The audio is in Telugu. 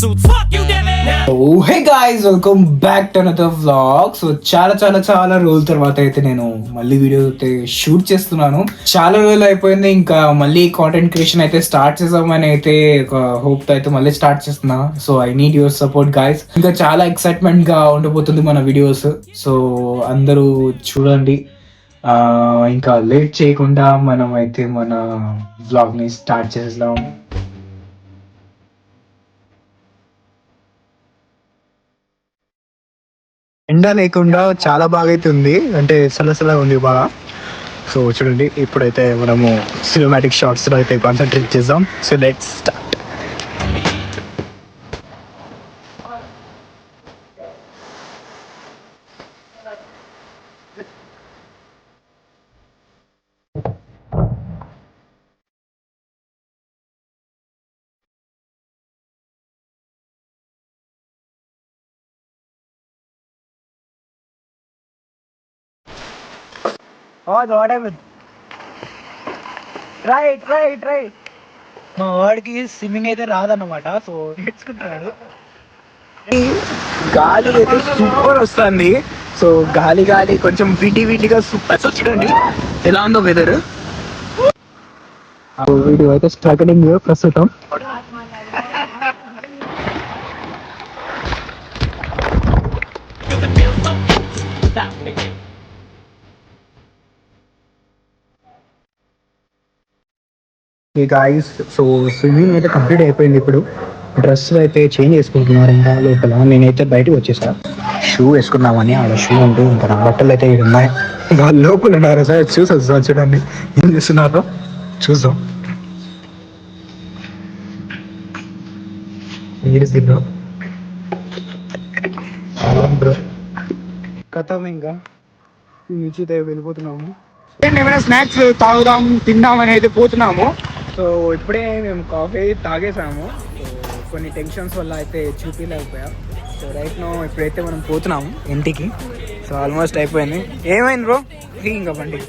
Hey guys, welcome back to another vlog. So చాలా రోజుల తర్వాత అయితే నేను మళ్ళీ వీడియో అయితే షూట్ చేస్తున్నాను. చాలా రోజులు అయిపోయింది, ఇంకా మళ్ళీ కాంటెంట్ క్రియేషన్ అయితే స్టార్ట్ చేద్దామని అయితే ఒక హోప్ తో అయితే మళ్ళీ స్టార్ట్ చేస్తున్నా. So I need your support guys. ఇంకా చాలా ఎక్సైట్మెంట్ గా ఉండబోతుంది మన వీడియోస్. సో అందరూ చూడండి. ఇంకా లేట్ చేయకుండా మనం అయితే మన వ్లాగ్ ని స్టార్ట్ చేద్దాం. ఎండ లేకుండా చాలా బాగా అయితే ఉంది, అంటే సలసలా ఉంది బాగా. సో చూడండి, ఇప్పుడైతే మనము సినిమాటిక్ షార్ట్స్ లో అయితే కాన్సన్ట్రేట్ చేద్దాం. So let's start. రైట్ మా వాడికి స్విమ్మింగ్ అయితే రాదన్నమాట, సో నేర్చుకుంటున్నాడు. గాలి అయితే సూపర్ వస్తుంది. సో గాలి కొంచెం వీటిగా సూపర్. సో చూడండి ఎలా ఉందో వెదర్. వీడియో అయితే స్ట్రగలింగ్ ప్రస్తుతం. గాయస్, సో స్విమ్మింగ్ అయితే కంప్లీట్ అయిపోయింది. ఇప్పుడు డ్రెస్ అయితే చేంజ్ చేసుకుంటున్నారు ఇంకా లోపల. నేనైతే బయటకు వచ్చేసా షూ వేసుకున్నామని. ఆడ షూ ఉంటూ ఇంకా నా బట్టలు అయితే ఉన్నాయి. వాళ్ళు లోపల ఉన్నారు సార్, చూసొస్తాం. చూడండి ఏం చేస్తున్నారో చూద్దాం. కథం ఇంకా నుంచి వెళ్ళిపోతున్నాము. ఏమైనా స్నాక్స్ తాగుదాం, తిందాం అని అయితే పోతున్నాము. సో ఇప్పుడే మేము కాఫీ తాగేసాము. సో కొన్ని టెన్షన్స్ వల్ల అయితే చూపించలేకపోయా. సో రైట్ నో ఇప్పుడైతే మనం పోతున్నాము ఇంటికి. సో ఆల్మోస్ట్ అయిపోయింది. ఏమైంది బ్రో? ఇంకా బండి